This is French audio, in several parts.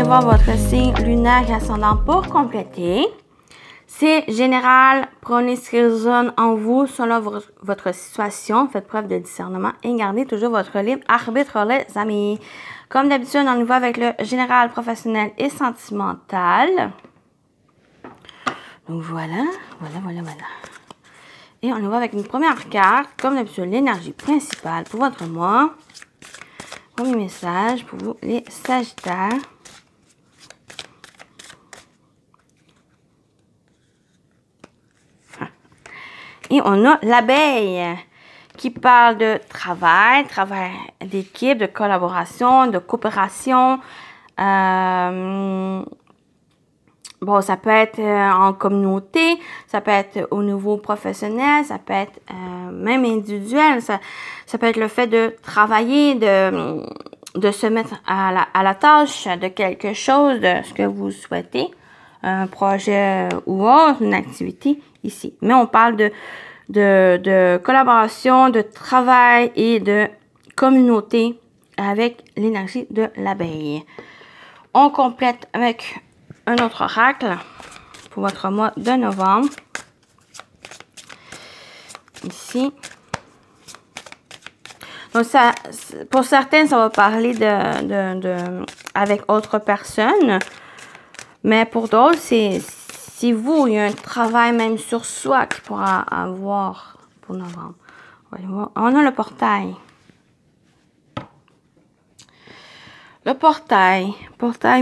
voir votre signe lunaire et ascendant pour compléter. C'est général, prenez ce qui résonne en vous selon votre situation. Faites preuve de discernement et gardez toujours votre libre arbitre, les amis. Comme d'habitude, on y va avec le général, professionnel et sentimental. Donc voilà. Et on y va avec une première carte, comme d'habitude, l'énergie principale pour votre mois. Premier message pour vous, les Sagittaires. Et on a l'abeille qui parle de travail d'équipe, de collaboration, de coopération. Bon, ça peut être en communauté, ça peut être au niveau professionnel, ça peut être même individuel. Ça peut être le fait de travailler, de se mettre à la tâche de quelque chose, de ce que vous souhaitez, un projet ou autre, une activité ici. Mais on parle de collaboration, de travail et de communauté avec l'énergie de l'abeille. On complète avec un autre oracle pour votre mois de novembre. Ici. Donc, ça, pour certains, ça va parler avec autres personnes. Mais pour d'autres, si vous, il y a un travail même sur soi qui pourra avoir pour novembre. On a le portail. Le portail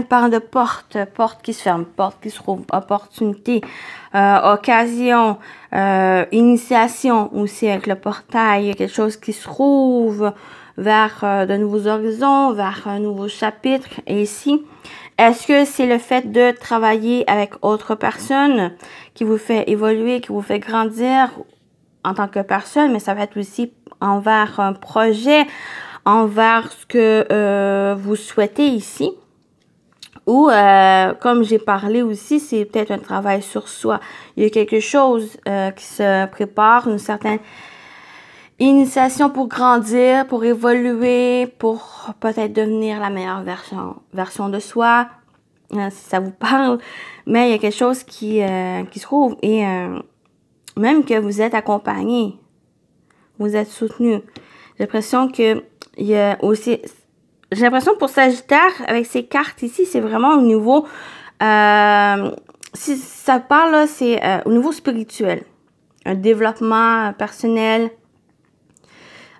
parle de porte qui se ferme, porte qui se rouvre, opportunité, occasion, initiation aussi avec le portail. Il y a quelque chose qui se rouvre vers de nouveaux horizons, vers un nouveau chapitre. Et ici, est-ce que c'est le fait de travailler avec autres personnes qui vous fait évoluer, qui vous fait grandir en tant que personne, mais ça va être aussi envers un projet, envers ce que vous souhaitez ici. Ou, comme j'ai parlé aussi, c'est peut-être un travail sur soi. Il y a quelque chose qui se prépare, une certaine initiation pour grandir, pour évoluer, pour peut-être devenir la meilleure version de soi, si ça vous parle. Mais il y a quelque chose qui se trouve. Et même que vous êtes accompagné, vous êtes soutenu. J'ai l'impression que il y a aussi, j'ai l'impression pour Sagittaire, avec ces cartes ici, c'est vraiment au niveau, si ça parle là, c'est au niveau spirituel, un développement personnel.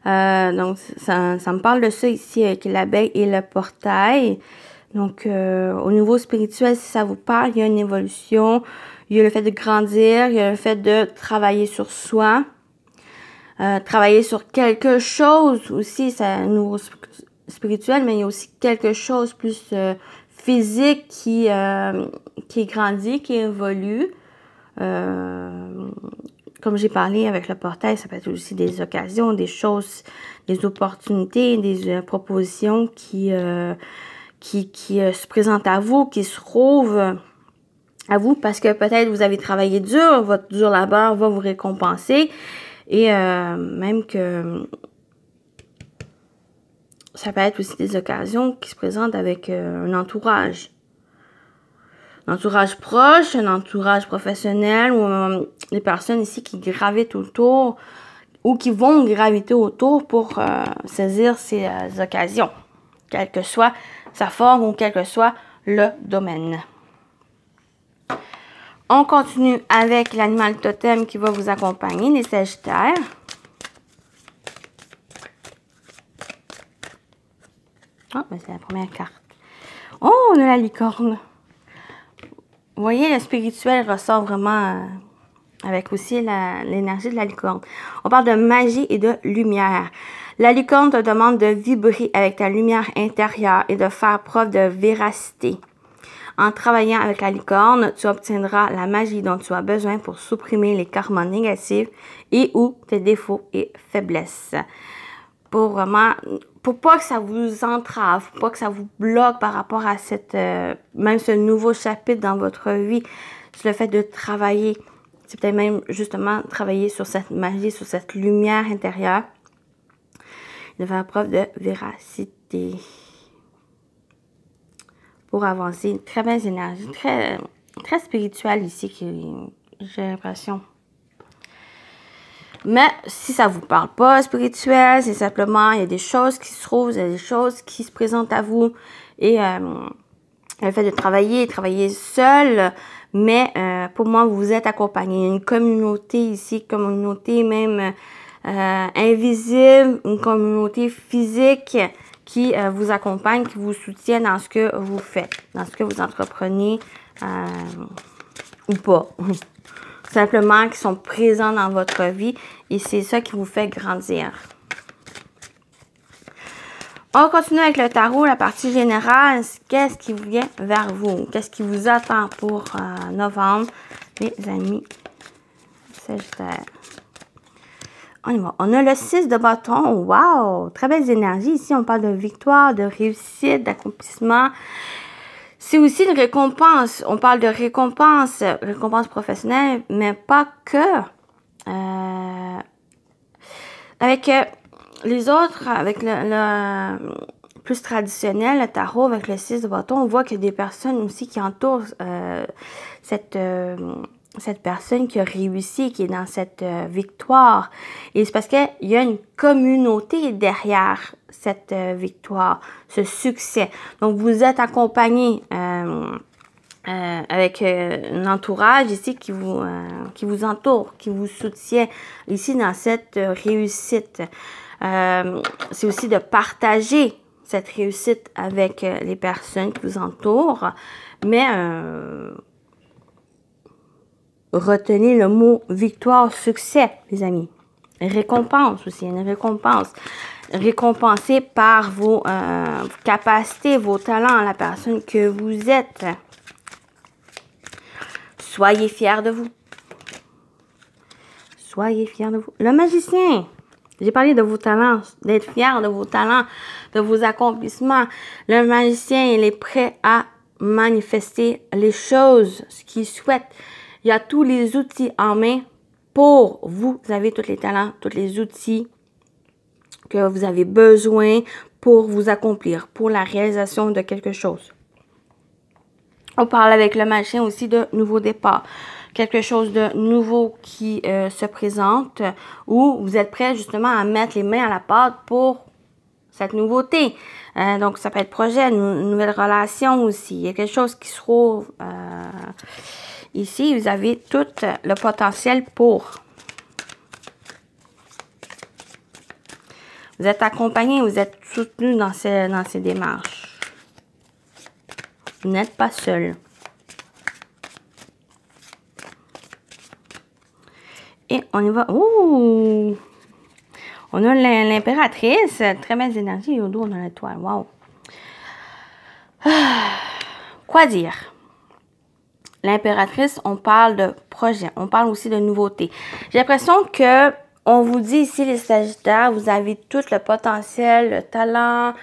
Donc, ça me parle de ça ici avec l'abeille et le portail. Donc, au niveau spirituel, si ça vous parle, il y a une évolution, il y a le fait de grandir, il y a le fait de travailler sur soi. Travailler sur quelque chose aussi, c'est un nouveau spirituel, mais il y a aussi quelque chose plus physique qui grandit, qui évolue. Comme j'ai parlé avec le portail, ça peut être aussi des occasions, des choses, des opportunités, des propositions qui se présentent à vous, qui se trouvent à vous, parce que peut-être vous avez travaillé dur, votre dur labeur va vous récompenser. Et même que ça peut être aussi des occasions qui se présentent avec un entourage. Un entourage proche, un entourage professionnel ou des personnes ici qui gravitent autour ou qui vont graviter autour pour saisir ces occasions, quelle que soit sa forme ou quel que soit le domaine. On continue avec l'animal totem qui va vous accompagner, les Sagittaires. Oh, ben c'est la première carte. Oh, on a la licorne. Vous voyez, le spirituel ressort vraiment avec aussi l'énergie de la licorne. On parle de magie et de lumière. La licorne te demande de vibrer avec ta lumière intérieure et de faire preuve de véracité. En travaillant avec la licorne, tu obtiendras la magie dont tu as besoin pour supprimer les karmas négatifs et ou tes défauts et faiblesses. Pour pas que ça vous entrave, pour pas que ça vous bloque par rapport à même ce nouveau chapitre dans votre vie. C'est le fait de travailler. C'est peut-être même justement travailler sur cette magie, sur cette lumière intérieure. De faire preuve de véracité. pour avancer. Très belle énergie, très, très spirituelle ici, j'ai l'impression. Mais si ça vous parle pas spirituel, c'est simplement, il y a des choses qui se trouvent, il y a des choses qui se présentent à vous. Et le fait de travailler seul, mais pour moi, vous êtes accompagné. Il y a une communauté ici, communauté même invisible, une communauté physique qui vous accompagne, qui vous soutient dans ce que vous faites, dans ce que vous entreprenez ou pas. Simplement, qui sont présents dans votre vie et c'est ça qui vous fait grandir. On continue avec le tarot, la partie générale. Qu'est-ce qui vient vers vous? Qu'est-ce qui vous attend pour novembre, les amis Sagittaire? On y va. On a le 6 de bâton. Wow! Très belle énergie. Ici, on parle de victoire, de réussite, d'accomplissement. C'est aussi une récompense. On parle de récompense professionnelle, mais pas que. Avec les autres, avec le plus traditionnel, le tarot, avec le 6 de bâton, on voit qu'il y a des personnes aussi qui entourent cette personne qui a réussi, qui est dans cette victoire. Et c'est parce qu'il y a une communauté derrière cette victoire, ce succès. Donc, vous êtes accompagné avec un entourage ici qui vous entoure, qui vous soutient ici dans cette réussite. C'est aussi de partager cette réussite avec les personnes qui vous entourent, mais retenez le mot victoire, succès, les amis. Récompense aussi, une récompense. Récompensé par vos capacités, vos talents, la personne que vous êtes. Soyez fiers de vous. Soyez fiers de vous. Le magicien. J'ai parlé de vos talents, d'être fier de vos talents, de vos accomplissements. Le magicien, il est prêt à manifester les choses, ce qu'il souhaite. Il y a tous les outils en main pour vous. Vous avez tous les talents, tous les outils que vous avez besoin pour vous accomplir, pour la réalisation de quelque chose. On parle avec le magicien aussi de nouveau départ. Quelque chose de nouveau qui se présente ou vous êtes prêt justement à mettre les mains à la pâte pour cette nouveauté. Donc, ça peut être projet, une nouvelle relation aussi. Il y a quelque chose qui se trouve ici. Vous avez tout le potentiel pour. Vous êtes accompagné, vous êtes soutenu dans ces démarches. Vous n'êtes pas seul. Et on y va. Ouh! On a l'impératrice. Très belle énergie. Au dos, on a l'étoile. Wow! Quoi dire? L'impératrice, on parle de projet. On parle aussi de nouveauté. J'ai l'impression que on vous dit ici, les Sagittaires, vous avez tout le potentiel, le talent,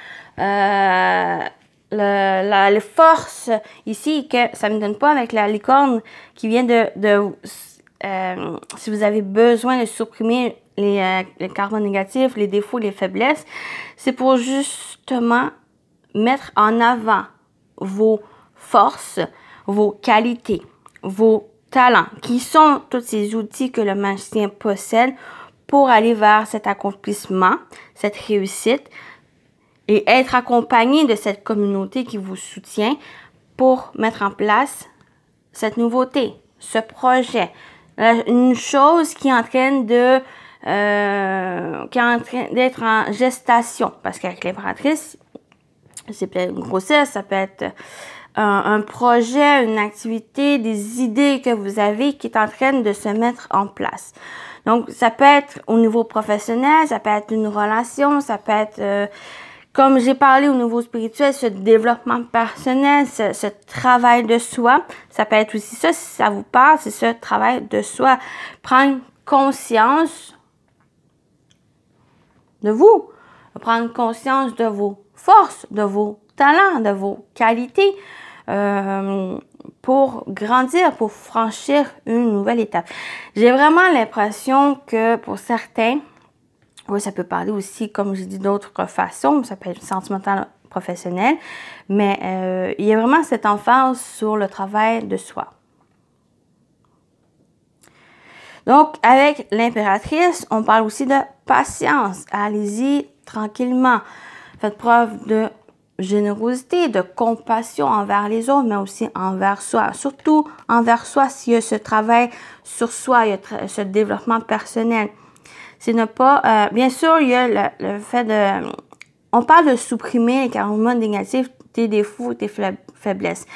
les forces ici, que ça ne me donne pas avec la licorne qui vient si vous avez besoin de supprimer les karmas négatifs, les défauts, les faiblesses, c'est pour justement mettre en avant vos forces, vos qualités, vos talents, qui sont tous ces outils que le magicien possède pour aller vers cet accomplissement, cette réussite, et être accompagné de cette communauté qui vous soutient pour mettre en place cette nouveauté, ce projet. Une chose qui est en train d'être en gestation. Parce qu'avec l'impératrice, c'est peut-être une grossesse, ça peut être un projet, une activité, des idées que vous avez qui est en train de se mettre en place. Donc, ça peut être au niveau professionnel, ça peut être une relation, ça peut être, comme j'ai parlé au niveau spirituel, ce développement personnel, ce travail de soi. Ça peut être aussi ça, si ça vous parle, c'est ce travail de soi. Prendre conscience de vous, prendre conscience de vos forces, de vos talents, de vos qualités, pour grandir, pour franchir une nouvelle étape. J'ai vraiment l'impression que pour certains, oui, ça peut parler aussi, comme j'ai dit, d'autres façons. Ça peut être sentimental professionnel, mais il y a vraiment cette emphase sur le travail de soi. Donc, avec l'impératrice, on parle aussi de patience. Allez-y tranquillement. Faites preuve de générosité, de compassion envers les autres, mais aussi envers soi. Surtout envers soi, s'il y a ce travail sur soi, il y a ce développement personnel. C'est ne pas... bien sûr, il y a le fait de... On parle de supprimer les hormones négatives, tes défauts, tes faiblesses.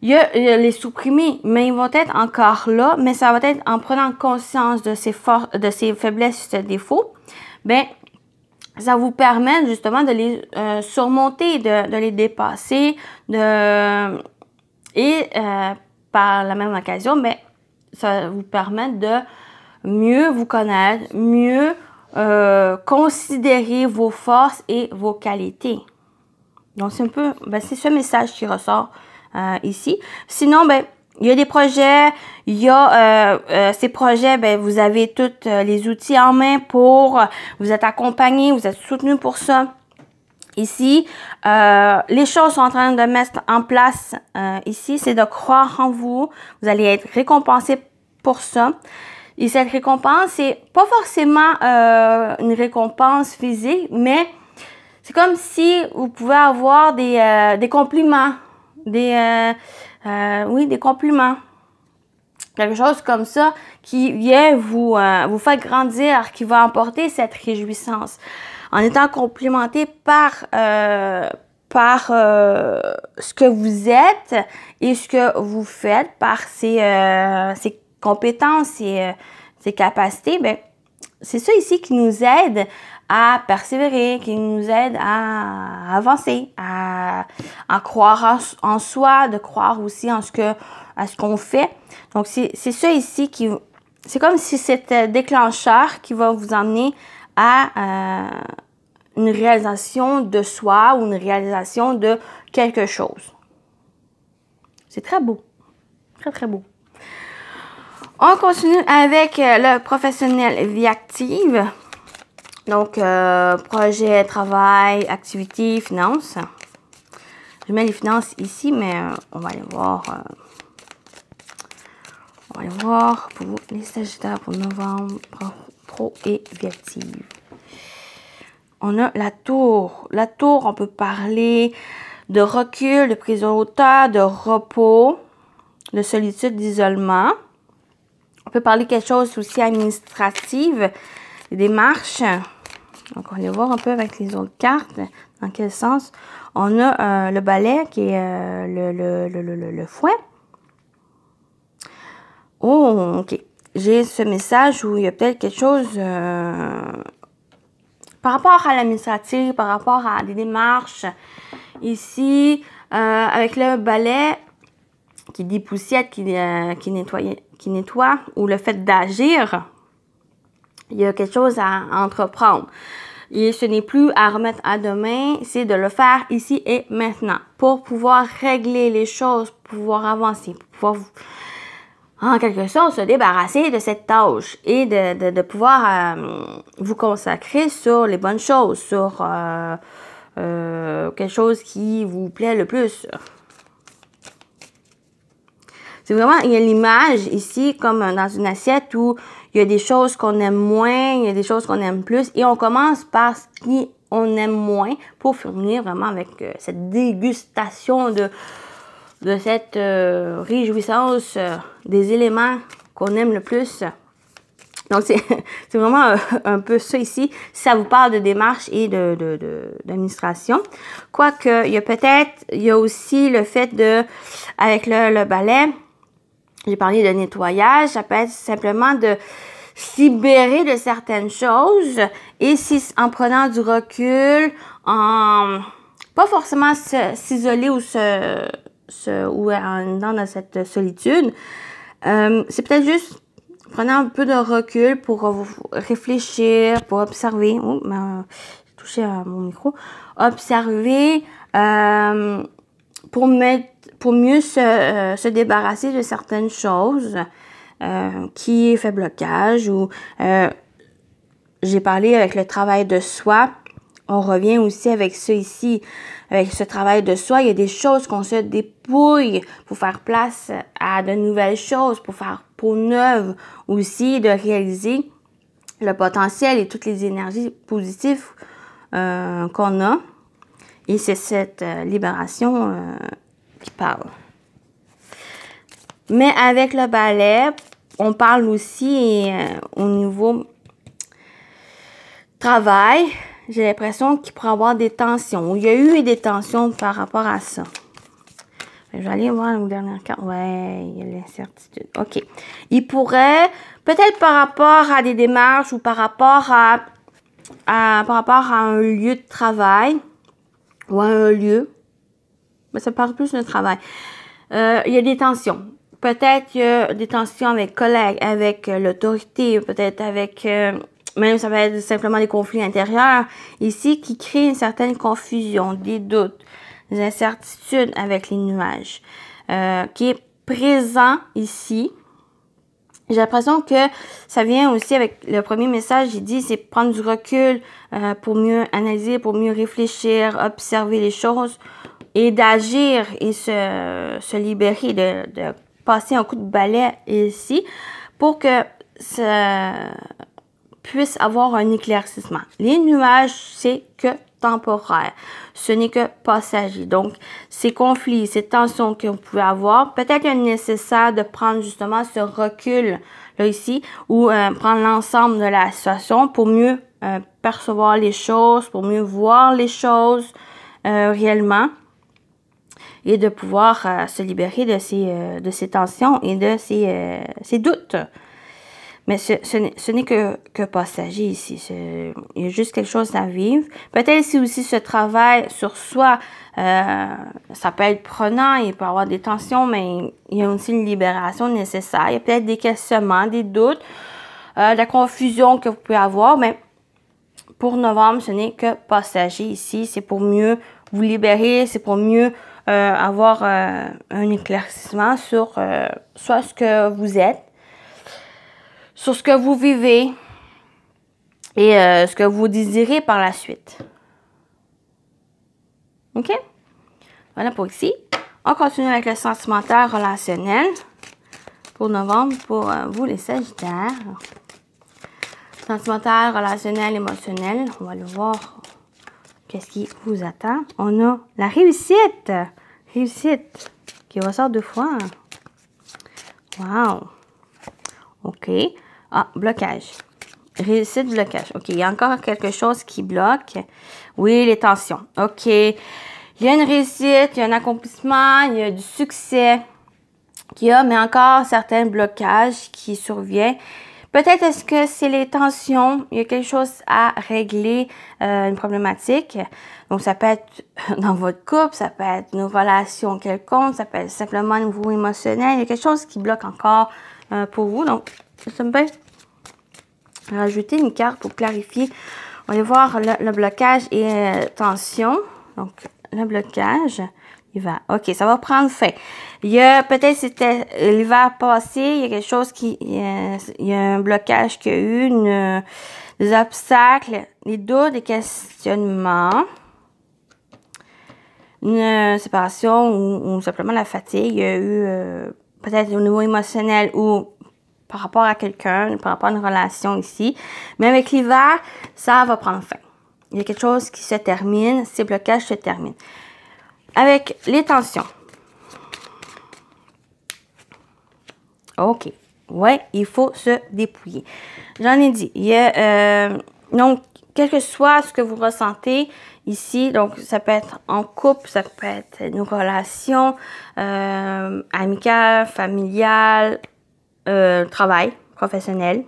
Il y a les supprimer, mais ils vont être encore là, mais ça va être en prenant conscience de ses faiblesses et ses défauts, ben ça vous permet justement de les surmonter, de les dépasser, par la même occasion, ben ça vous permet de mieux vous connaître, mieux considérer vos forces et vos qualités. Donc c'est un peu, c'est ce message qui ressort ici. Sinon, il y a des projets, il y a ces projets, vous avez tous les outils en main pour, vous êtes accompagné, vous êtes soutenu pour ça. Ici, les choses sont en train de mettre en place ici, c'est de croire en vous. Vous allez être récompensé pour ça. Et cette récompense, c'est pas forcément une récompense physique, mais c'est comme si vous pouvez avoir des compliments. Oui, des compliments. Quelque chose comme ça qui vient vous faire grandir, qui va apporter cette réjouissance. En étant complimenté par ce que vous êtes et ce que vous faites, par ces compétences et ses capacités, c'est ça ici qui nous aide à persévérer, qui nous aide à avancer, à croire en soi, de croire aussi à ce qu'on fait. Donc, c'est ça ici c'est comme si c'était déclencheur qui va vous emmener à une réalisation de soi ou une réalisation de quelque chose. C'est très beau. Très, très beau. On continue avec le professionnel vie active. Donc, projet, travail, activité, finances. Je mets les finances ici, mais on va aller voir. On va aller voir pour les Sagittaires pour novembre, pro et vie active. On a la tour. La tour, on peut parler de recul, de prise de hauteur, de repos, de solitude, d'isolement. On peut parler quelque chose aussi administratif, des démarches. Donc, on va aller voir un peu avec les autres cartes. Dans quel sens? On a le balai qui est le fouet. Oh, ok. J'ai ce message où il y a peut-être quelque chose par rapport à l'administratif, par rapport à des démarches. Ici, avec le balai qui dépoussière, qui nettoie, ou le fait d'agir, il y a quelque chose à entreprendre. Et ce n'est plus à remettre à demain, c'est de le faire ici et maintenant pour pouvoir régler les choses, pour pouvoir avancer, pour pouvoir, en quelque sorte, se débarrasser de cette tâche et de pouvoir vous consacrer sur les bonnes choses, sur quelque chose qui vous plaît le plus. C'est vraiment, il y a l'image ici comme dans une assiette où il y a des choses qu'on aime moins, il y a des choses qu'on aime plus. Et on commence par ce qu'on aime moins pour finir vraiment avec cette dégustation de cette réjouissance des éléments qu'on aime le plus. Donc, c'est vraiment un peu ça ici. Si ça vous parle de démarche et d'administration. Quoique, il y a aussi le fait avec le balai, j'ai parlé de nettoyage, ça peut être simplement de se libérer de certaines choses et en prenant du recul, pas forcément s'isoler ou en étant dans cette solitude. C'est peut-être juste prenant un peu de recul pour réfléchir, pour observer. Oh, j'ai touché à mon micro. Observer pour mieux se débarrasser de certaines choses qui fait blocage ou j'ai parlé avec le travail de soi. on revient aussi avec ça ici, avec ce travail de soi. Il y a des choses qu'on se dépouille pour faire place à de nouvelles choses, pour faire peau neuve aussi, de réaliser le potentiel et toutes les énergies positives qu'on a. Et c'est cette libération qui parle. Mais avec le balai, on parle aussi au niveau travail. J'ai l'impression qu'il pourrait y avoir des tensions. Il y a eu des tensions par rapport à ça. Je vais aller voir la dernière carte. Ouais, il y a l'incertitude. OK. Il pourrait, peut-être par rapport à des démarches ou par rapport à un lieu de travail ou à un lieu. Mais ça parle plus de travail. Il y a des tensions. Peut-être qu'il y a des tensions avec collègues, avec l'autorité, peut-être avec... même ça va être simplement des conflits intérieurs ici qui créent une certaine confusion, des doutes, des incertitudes avec les nuages, qui est présent ici. J'ai l'impression que ça vient aussi avec le premier message, il dit c'est prendre du recul pour mieux analyser, pour mieux réfléchir, observer les choses et d'agir et se libérer, de passer un coup de balai ici pour que ça puisse avoir un éclaircissement. Les nuages, c'est que temporaire. Ce n'est que passager. Donc, ces conflits, ces tensions que vous pouvez avoir, peut-être qu'il est nécessaire de prendre justement ce recul là ici ou prendre l'ensemble de la situation pour mieux percevoir les choses, pour mieux voir les choses réellement et de pouvoir se libérer de ces tensions et de ces doutes. Mais ce n'est que passager ici. Il y a juste quelque chose à vivre. Peut-être si aussi ce travail sur soi, ça peut être prenant, il peut y avoir des tensions, mais il y a aussi une libération nécessaire. Il y a peut-être des questionnements, des doutes, de la confusion que vous pouvez avoir, mais pour novembre, ce n'est que passager ici. C'est pour mieux vous libérer, c'est pour mieux avoir un éclaircissement sur soit ce que vous êtes, sur ce que vous vivez et ce que vous désirez par la suite. OK? Voilà pour ici. On continue avec le sentimental relationnel pour novembre pour vous les Sagittaires. Sentimental, relationnel, émotionnel. On va aller voir qu'est-ce qui vous attend. On a la réussite. Réussite qui ressort 2 fois. Wow. OK. Ah, blocage. Réussite, blocage. OK, il y a encore quelque chose qui bloque. Oui, les tensions. OK. Il y a une réussite, il y a un accomplissement, il y a du succès mais encore certains blocages qui surviennent. Peut-être est-ce que c'est les tensions, il y a quelque chose à régler, une problématique. Donc, ça peut être dans votre couple, ça peut être une relation quelconque, ça peut être simplement au niveau émotionnel. Il y a quelque chose qui bloque encore pour vous. Donc, ça me peut rajouter une carte pour clarifier. On va aller voir le blocage et tension. Donc, le blocage, il va. OK, ça va prendre fin. Il y a peut-être c'était l'hiver passé, il y a quelque chose il y a un blocage qu'il y a eu, des obstacles, des doutes, des questionnements, une séparation ou simplement la fatigue. Il y a eu peut-être au niveau émotionnel ou par rapport à quelqu'un, par rapport à une relation ici. Mais avec l'hiver, ça va prendre fin. Il y a quelque chose qui se termine, ces blocages se terminent. Avec les tensions. OK. Ouais, il faut se dépouiller. J'en ai dit. Il y a, donc, quel que soit ce que vous ressentez ici, donc ça peut être en couple, ça peut être une relation amicale, familiale, travail, professionnel,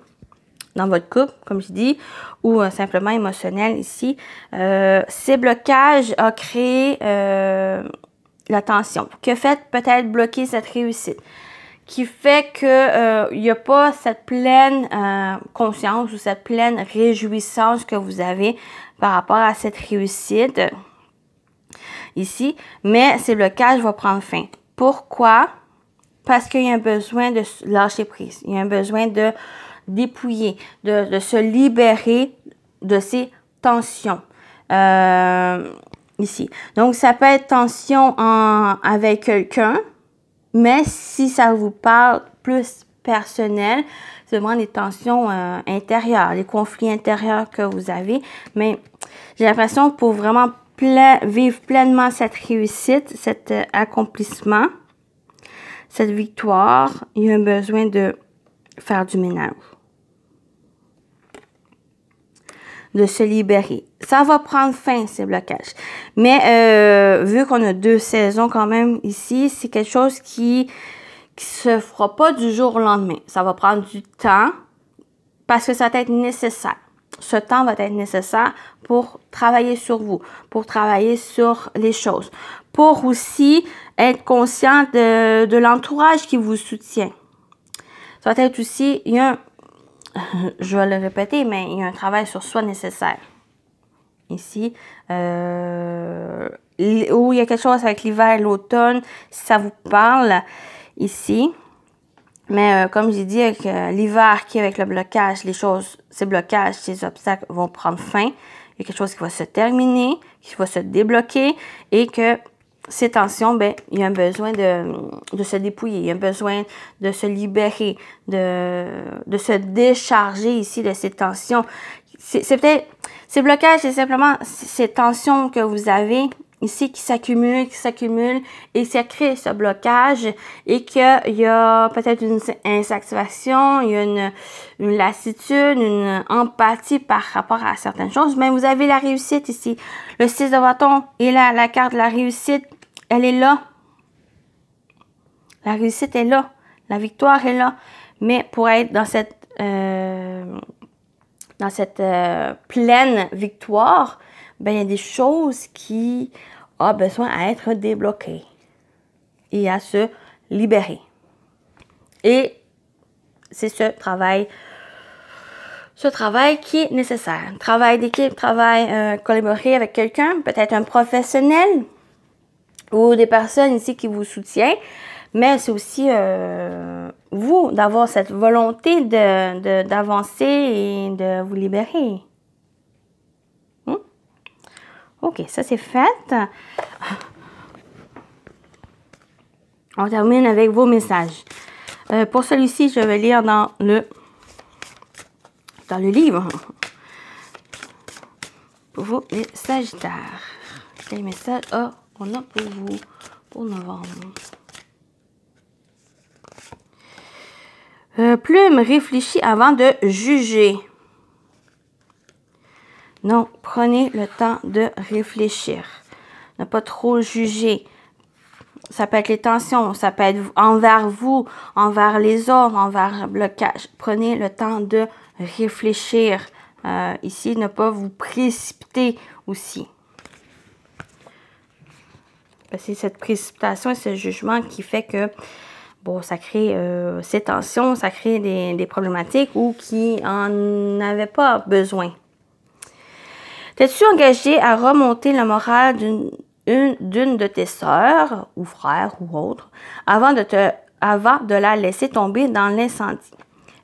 dans votre couple, comme je dis, ou simplement émotionnel ici. Ces blocages ont créé la tension, qui a fait peut-être bloquer cette réussite, qui fait que il n'y a pas cette pleine conscience ou cette pleine réjouissance que vous avez par rapport à cette réussite ici, mais ces blocages vont prendre fin. Pourquoi? Parce qu'il y a un besoin de lâcher prise, il y a un besoin de dépouiller, de se libérer de ces tensions. ici. Donc, ça peut être tension avec quelqu'un, mais si ça vous parle plus personnel, c'est vraiment des tensions intérieures, les conflits intérieurs que vous avez. Mais j'ai l'impression pour vraiment vivre pleinement cette réussite, cet accomplissement, cette victoire, il y a un besoin de faire du ménage, de se libérer. Ça va prendre fin, ces blocages. Mais vu qu'on a 2 saisons quand même ici, c'est quelque chose qui se fera pas du jour au lendemain. Ça va prendre du temps parce que ça va être nécessaire. Ce temps va être nécessaire pour travailler sur vous, pour travailler sur les choses, pour aussi être conscient de l'entourage qui vous soutient. Ça va être aussi, je vais le répéter, mais il y a un travail sur soi nécessaire. Ici, où il y a quelque chose avec l'hiver et l'automne, si ça vous parle, ici. Mais comme j'ai dit, avec l'hiver qui est avec le blocage, ces blocages, ces obstacles vont prendre fin. Il y a quelque chose qui va se terminer, qui va se débloquer et que ces tensions, ben, il y a un besoin de se dépouiller, il y a un besoin de se libérer, de se décharger ici de ces tensions. C'est peut-être, ces blocages, c'est simplement ces tensions que vous avez ici qui s'accumulent et ça crée ce blocage et qu'il y a peut-être une insatisfaction, il y a une lassitude, une empathie par rapport à certaines choses. Mais vous avez la réussite ici. Le 6 de bâton et la carte de la réussite, elle est là. La réussite est là. La victoire est là. Mais pour être dans cette pleine victoire, ben, il y a des choses qui ont besoin à être débloquées et à se libérer. Et c'est ce travail qui est nécessaire. Travail d'équipe, travail collaboré avec quelqu'un, peut-être un professionnel ou des personnes ici qui vous soutiennent. Mais c'est aussi vous d'avoir cette volonté d'avancer et de vous libérer. OK, ça c'est fait. On termine avec vos messages. Pour celui-ci, je vais lire dans le livre. Pour vous, les Sagittaires. Quel message on a pour vous pour novembre? Plume, réfléchis avant de juger. Non, prenez le temps de réfléchir. Ne pas trop juger. Ça peut être les tensions, ça peut être envers vous, envers les autres, envers le blocage. Prenez le temps de réfléchir. Ici, ne pas vous précipiter aussi. C'est cette précipitation et ce jugement qui fait que bon, ça crée ces tensions, ça crée des problématiques ou qui en avaient pas besoin. T'es-tu engagé à remonter le moral d'une de tes sœurs ou frères ou autres avant de la laisser tomber dans l'incendie?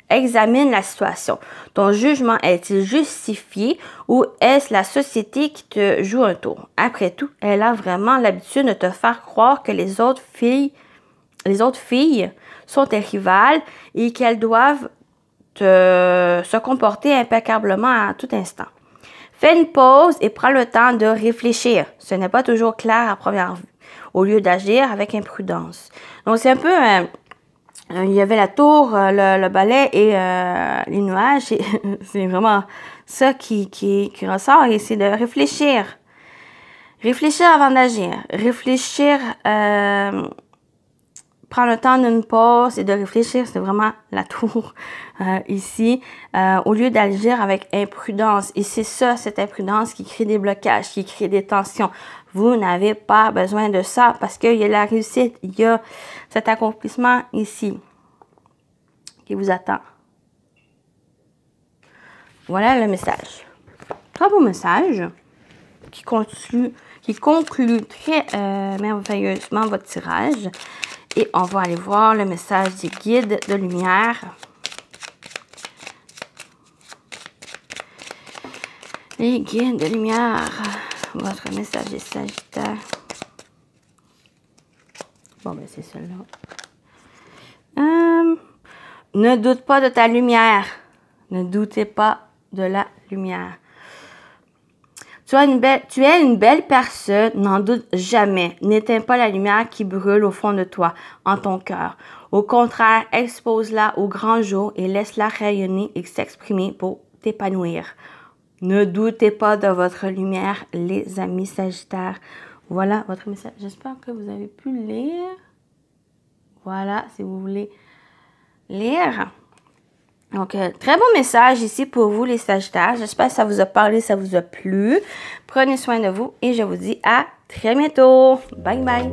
Examine la situation. Ton jugement est-il justifié ou est-ce la société qui te joue un tour? Après tout, elle a vraiment l'habitude de te faire croire que les autres filles sont tes rivales et qu'elles doivent se comporter impeccablement à tout instant. Fais une pause et prends le temps de réfléchir. Ce n'est pas toujours clair à première vue, au lieu d'agir avec imprudence. Donc, c'est un peu... il y avait la tour, le balai et les nuages. C'est vraiment ça qui ressort et c'est de réfléchir. Réfléchir avant d'agir. Réfléchir... prendre le temps d'une pause et de réfléchir, c'est vraiment la tour ici, au lieu d'agir avec imprudence. Et c'est ça, cette imprudence qui crée des blocages, qui crée des tensions. Vous n'avez pas besoin de ça parce qu'il y a la réussite, il y a cet accomplissement ici qui vous attend. Voilà le message. Très beau message qui conclut très merveilleusement votre tirage. Et on va aller voir le message du guide de lumière. Les guides de lumière. Votre message est Sagittaire. Bon, ben c'est celui-là. Ne doute pas de ta lumière. Ne doutez pas de la lumière. Tu es une belle personne, n'en doute jamais. N'éteins pas la lumière qui brûle au fond de toi, en ton cœur. Au contraire, expose-la au grand jour et laisse-la rayonner et s'exprimer pour t'épanouir. Ne doutez pas de votre lumière, les amis Sagittaires. Voilà votre message. J'espère que vous avez pu lire. Voilà, si vous voulez lire. Donc, très bon message ici pour vous, les Sagittaires. J'espère que ça vous a parlé, ça vous a plu. Prenez soin de vous et je vous dis à très bientôt. Bye bye.